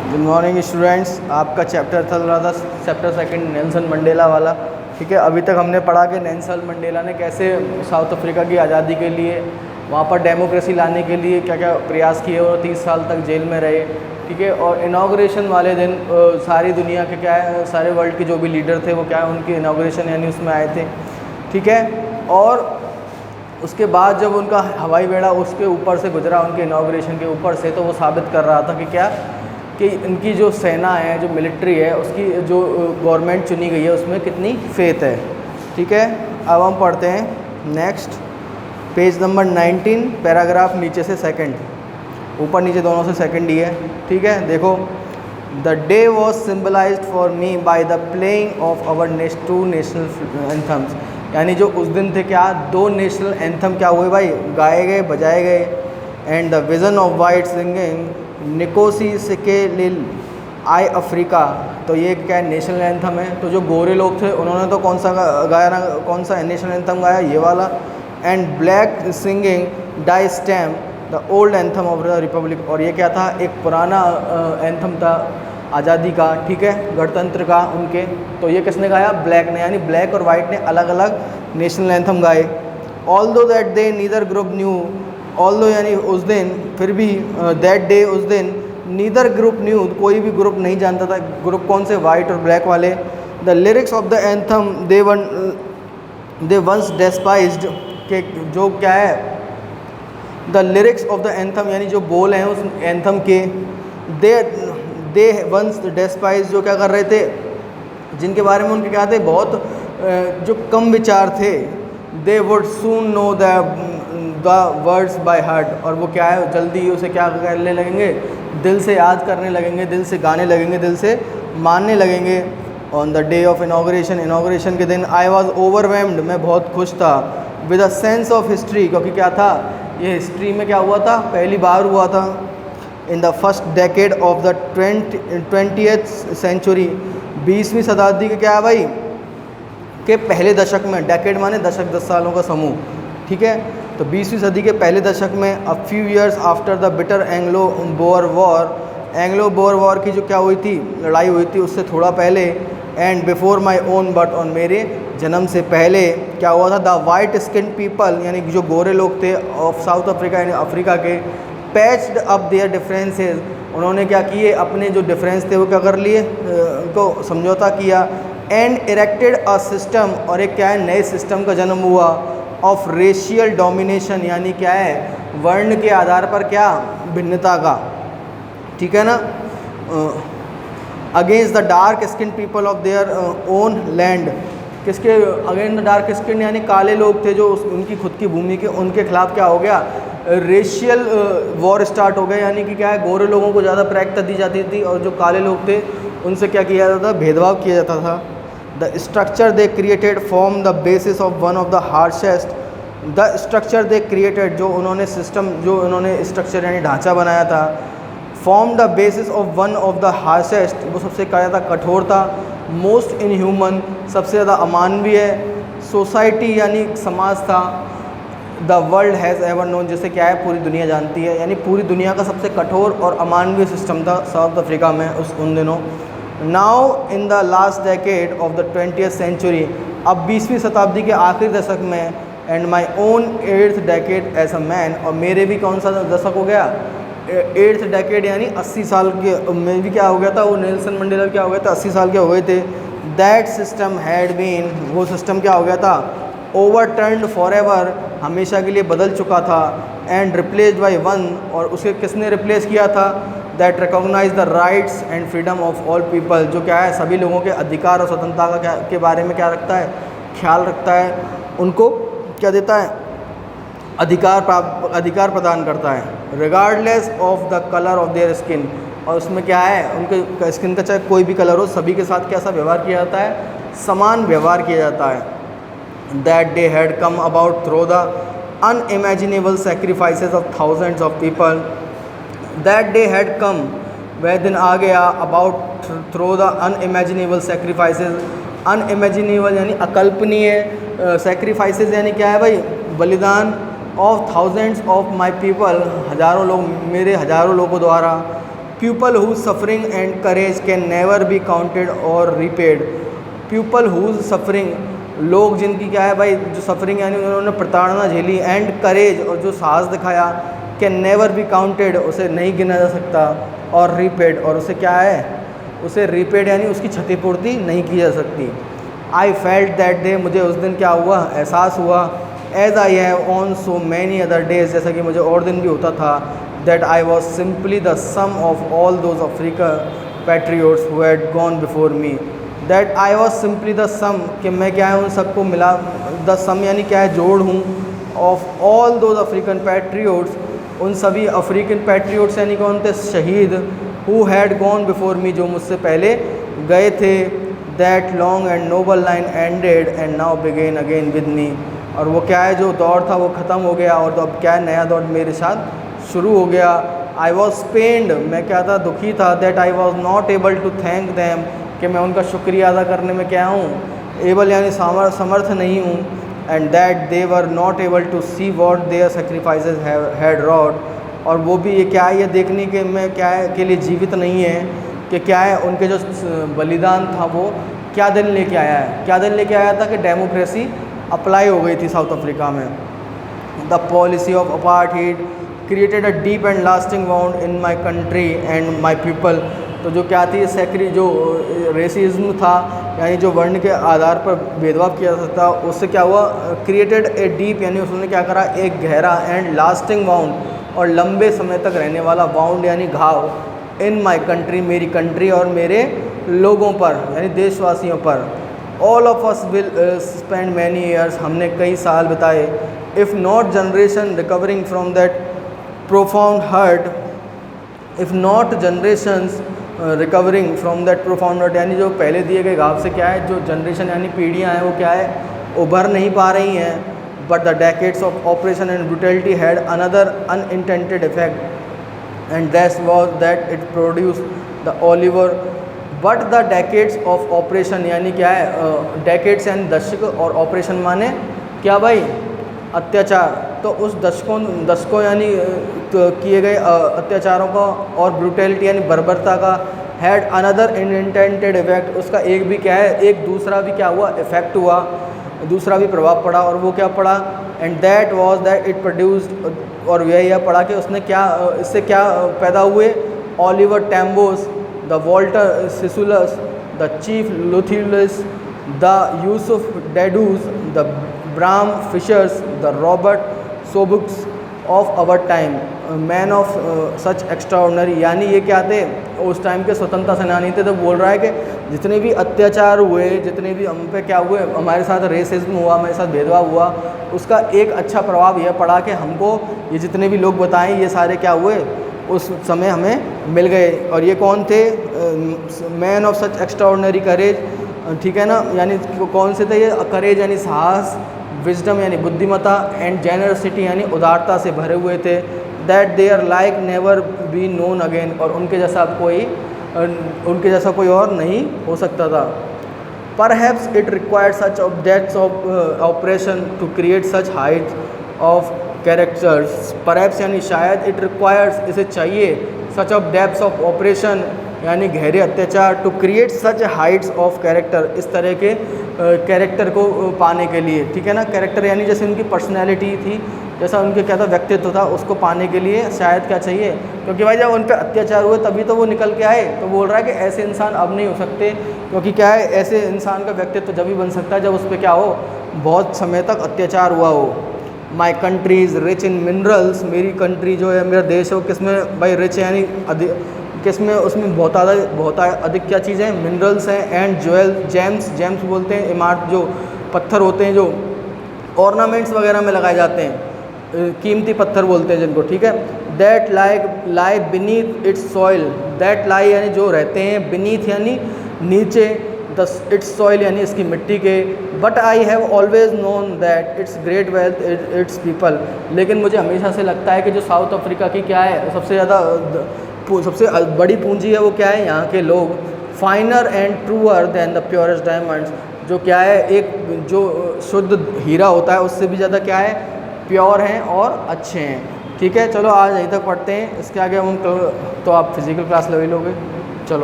Good morning students. आपका chapter चल रहा था चैप्टर सेकंड नेल्सन मंडेला वाला। ठीक है, अभी तक हमने पढ़ा कि नेल्सन मंडेला ने कैसे साउथ अफ्रीका की आज़ादी के लिए, वहाँ पर डेमोक्रेसी लाने के लिए क्या क्या प्रयास किए और 30 साल तक जेल में रहे। ठीक है, और इनाग्रेशन वाले दिन सारी दुनिया के क्या है, सारे वर्ल्ड के जो भी लीडर थे वो क्या है, उनकी इनाग्रेशन यानी उसमें आए थे। ठीक है, और उसके बाद जब उनका हवाई बेड़ा उसके ऊपर से गुजरा, उनके इनाग्रेशन के ऊपर से, तो वो साबित कर रहा था कि क्या कि इनकी जो सेना है, जो मिलिट्री है, उसकी जो गवर्नमेंट चुनी गई है उसमें कितनी फेथ है। ठीक है, अब हम पढ़ते हैं नेक्स्ट पेज नंबर 19, पैराग्राफ नीचे से सेकंड, ऊपर नीचे दोनों से सेकंड ही है। ठीक है, देखो, the day was symbolized for me by the playing of our two national anthems, यानी जो उस दिन थे क्या, दो नेशनल एंथम क्या हुए भाई, गाए गए, बजाए गए। And the vision of white singing Nkosi Sikelel' iAfrika, तो ये क्या नेशनल एंथम है। तो जो गोरे लोग थे उन्होंने तो कौन सा गाया ना, कौन सा नेशनल एंथम गाया, ये वाला। And black singing Die Stem the old anthem of the republic, और ये क्या था, एक पुराना एंथम था आज़ादी का। ठीक है, गणतंत्र का उनके। तो ये किसने गाया, ब्लैक ने, यानी ब्लैक और वाइट ने अलग अलग नेशनल एंथम गाए। Although that they neither group new, although यानी उस दिन, फिर भी दैट डे उस दिन, नीदर ग्रुप न्यू, कोई भी ग्रुप नहीं जानता था। ग्रुप कौन से, वाइट और ब्लैक वाले। The lyrics of the anthem they once despised, के जो क्या है, the lyrics of the anthem यानी जो बोल हैं उस एंथम के, दे वंस डेस्पाइज, जो क्या कर रहे थे, जिनके बारे में उनके क्या थे, बहुत जो कम विचार थे। They would soon know the words by heart, और वो क्या है, जल्दी ही उसे क्या करने लगेंगे, दिल से याद करने लगेंगे, दिल से गाने लगेंगे, दिल से मानने लगेंगे। On the day of inauguration, inauguration के दिन, आई वॉज ओवरवेम्ड, मैं बहुत खुश था, with a sense of history, क्योंकि क्या था, ये हिस्ट्री में क्या हुआ था, पहली बार हुआ था। In the first decade of the 20th century, 20वीं शताब्दी के क्या है भाई, के पहले दशक में, डेकेड माने दशक, 10 सालों का समूह। ठीक है, तो 20वीं सदी के पहले दशक में, a few years after the bitter Anglo Boer war, Anglo Boer war की जो क्या हुई थी, लड़ाई हुई थी, उससे थोड़ा पहले, and before my own birth, और मेरे जन्म से पहले क्या हुआ था, द वाइट स्किन पीपल, यानी जो गोरे लोग थे ऑफ साउथ अफ्रीका, यानी अफ्रीका के, पैच्ड अप देयर डिफरेंसेस, उन्होंने क्या किए, अपने जो डिफरेंस थे वो क्या कर लिए, को समझौता किया। एंड इरेक्टेड अ सिस्टम, और एक क्या है, नए सिस्टम का जन्म हुआ, ऑफ रेशियल डोमिनेशन, यानी क्या है, वर्ण के आधार पर क्या, भिन्नता का। ठीक है ना, against the dark skin people of their own land, किसके अगेंस्ट द डार्क स्किन, यानी काले लोग थे जो उनकी खुद की भूमि के, उनके खिलाफ क्या हो गया, रेशियल वॉर स्टार्ट हो गया। यानी कि क्या है, गोरे लोगों को ज़्यादा प्राथमिकता दी जाती थी, और जो काले लोग थे उनसे क्या किया जाता था, भेदभाव किया जाता था। The structure they created form the basis of one of the harshest, the structure they created, जो उन्होंने सिस्टम, जो उन्होंने स्ट्रक्चर यानी ढांचा बनाया था, form the basis of one of the harshest, वो सबसे क्या था, कठोर था, मोस्ट इनह्यूमन, सबसे ज़्यादा अमानवीय सोसाइटी यानी समाज था, the world has ever known, जिसे क्या है, पूरी दुनिया जानती है, यानी पूरी दुनिया का सबसे कठोर और अमानवीय सिस्टम था साउथ अफ्रीका में उन दिनों। Now in the last decade of the 20th century, अब 20वीं शताब्दी के आखिरी दशक में, and my own 8th decade as a man, और मेरे भी कौन सा दशक हो गया, 8th डेकेड यानी 80 साल के में भी क्या हो गया था, वो नेल्सन मंडेला क्या हो गया था, 80 साल के हो गए थे। दैट सिस्टम हैड बीन, वो सिस्टम क्या हो गया था, ओवरटर्न्ड फॉरएवर, हमेशा के लिए बदल चुका था। एंड रिप्लेस्ड बाय वन, और उसे किसने रिप्लेस किया था, that recognise the rights and freedom of all people, जो क्या है, सभी लोगों के अधिकार और स्वतंत्रता का क्या के बारे में क्या रखता है, ख्याल रखता है, उनको क्या देता है, अधिकार प्रदान करता है, regardless of the colour of their skin, और उसमें क्या है, उनके स्किन का चाहे कोई भी कलर हो, सभी के साथ कैसा व्यवहार किया जाता है, समान व्यवहार किया जाता है। That day had come about through the unimaginable sacrifices of thousands of people, that day had come, वह दिन आ गया, about through the unimaginable sacrifices, unimaginable यानी अकल्पनीय, सेक्रीफाइसेस यानी क्या है भाई, बलिदान, of thousands of my people, हज़ारों लोग, मेरे हज़ारों लोगों द्वारा, people whose suffering and courage can never be counted or repaid. People whose suffering, लोग जिनकी क्या है भाई, जो सफरिंग यानी उन्होंने प्रताड़ना झेली, एंड करेज, और जो साहस दिखाया, कैन नेवर बी काउंटेड, उसे नहीं गिना जा सकता, और रिपेड, और उसे क्या है, उसे रिपेड यानी उसकी क्षतिपूर्ति नहीं की जा सकती। आई फेल्ट दैट डे, मुझे उस दिन क्या हुआ, एहसास हुआ, as I have on so many other days, जैसा कि मुझे और दिन भी होता था, that I was simply the sum of all those African patriots who had gone before me. That I was simply the sum, कि मैं क्या है उन सबको मिला, द सम यानी क्या है, जोड़ हूँ, of all those African patriots, उन सभी अफ्रीकन पैट्रियोट्स यानी कौन थे, शहीद, who had gone before me, जो मुझसे पहले गए थे। That long and noble line ended and now begin again with me, और वो क्या है, जो दौर था वो ख़त्म हो गया, और तो अब क्या है, नया दौर मेरे साथ शुरू हो गया। आई वॉज पेन्ड, मैं क्या था, दुखी था। That I was not able to thank them, कि मैं उनका शुक्रिया अदा करने में क्या हूँ, एबल यानी समर्थ नहीं हूँ। And that they were not able to see what their sacrifices had wrought, और वो भी ये क्या है, ये देखने के मैं क्या है के लिए जीवित नहीं है, कि क्या है उनके जो बलिदान था वो क्या दिन लेके आया है, क्या दिन लेके आया था कि डेमोक्रेसी अप्लाई हो गई थी साउथ अफ्रीका में। The policy of apartheid created a deep and lasting wound in my country and my people. तो जो क्या थी, जो रेसिज्म था, यानी जो वर्ण के आधार पर भेदभाव किया जाता था, उससे क्या हुआ, क्रिएटेड ए डीप, यानी उसने क्या करा, एक गहरा, एंड लास्टिंग वाउंड, और लंबे समय तक रहने वाला, वाउंड यानी घाव, इन माई कंट्री, मेरी कंट्री और मेरे लोगों पर, यानी देशवासियों पर। All of us will spend many years, हमने कई साल बिताए, if not generation recovering from that profound hurt, if not generations recovering from that profound hurt, यानी जो पहले दिए गए घाव से क्या है, जो जनरेशन यानी पीढ़ियाँ हैं वो क्या है, उभर नहीं पा रही हैं। But the decades of operation and brutality had another unintended effect, and that was that it produced the Oliver। but the decades of operation यानी क्या है, decades यानी दशक, और operation माने क्या भाई, अत्याचार। तो उस दशकों यानी किए गए अत्याचारों का, और ब्रूटलिटी यानी बर्बरता का, हैड अनदर अनइंटेंडेड इफेक्ट, उसका एक भी क्या है, एक दूसरा भी क्या हुआ, इफेक्ट हुआ, दूसरा भी प्रभाव पड़ा, और वो क्या पड़ा, and that was that it produced, और यह पढ़ा कि उसने क्या, इससे क्या पैदा हुए, Oliver Tambos, the Walter Sisulus, the Chief Luthulis, the Yusuf Dadoos, the Bram Fischers, the Robert Sobukwes of our time, man of such extraordinary. यानी ये क्या थे, उस टाइम के स्वतंत्रता सेनानी थे। तो बोल रहा है कि जितने भी अत्याचार हुए, जितने भी हम पे क्या हुए, हमारे साथ रेसिज्म हुआ, हमारे साथ भेदभाव हुआ, उसका एक अच्छा प्रभाव यह पड़ा कि हमको ये जितने भी लोग बताएं, ये सारे क्या हुए, उस समय हमें मिल गए। और ये कौन थे, मैन ऑफ सच एक्स्ट्राऑर्डिनरी करेज, ठीक है ना, यानी कौन से थे ये, करेज यानी साहस, विजडम यानी बुद्धिमता, एंड जेनरसिटी यानी उदारता से भरे हुए थे। That their like never be known again, और उनके जैसा कोई और नहीं हो सकता था। Perhaps it required such depths of oppression to create such heights of characters. Perhaps यानी शायद, इट रिक्वायर्स इसे चाहिए, such of depths of oppression यानी गहरे अत्याचार, to create such heights of character, इस तरह के कैरेक्टर को पाने के लिए, ठीक है ना। कैरेक्टर यानी जैसे उनकी पर्सनैलिटी थी, जैसा उनके क्या था व्यक्तित्व था, उसको पाने के लिए शायद क्या चाहिए, क्योंकि भाई जब उन पर अत्याचार हुए तभी तो वो निकल के आए। तो बोल रहा है कि ऐसे इंसान अब नहीं हो सकते, क्योंकि क्या है, ऐसे इंसान का व्यक्तित्व जब भी बन सकता है जब उस पर क्या हो, बहुत समय तक अत्याचार हुआ हो। My country is rich in minerals, मेरी कंट्री जो है, मेरा देश है, वो किसमें भाई रिच यानी किसमें, उसमें बहुत अधिक क्या चीज़ें हैं, मिनरल्स हैं, एंड ज्वेल जेम्स बोलते हैं इमारत, जो पत्थर होते हैं जो ऑर्नामेंट्स वगैरह में लगाए जाते हैं, कीमती पत्थर बोलते हैं जिनको, ठीक है। That lie beneath it's soil, that लाई यानी जो रहते हैं, बीनीथ यानी नीचे, इट्स सॉइल यानी इसकी मिट्टी के। But I have always known that it's great wealth it's people, लेकिन मुझे हमेशा से लगता है कि जो साउथ अफ्रीका की क्या है, सबसे बड़ी पूंजी है वो क्या है, यहाँ के लोग। Finer and truer than the purest diamonds, जो क्या है, एक जो शुद्ध हीरा होता है उससे भी ज़्यादा क्या है, प्योर हैं और अच्छे हैं। ठीक है, चलो आज यहीं तक पढ़ते हैं, इसके आगे हम तो आप फिज़िकल क्लास ले लोगे।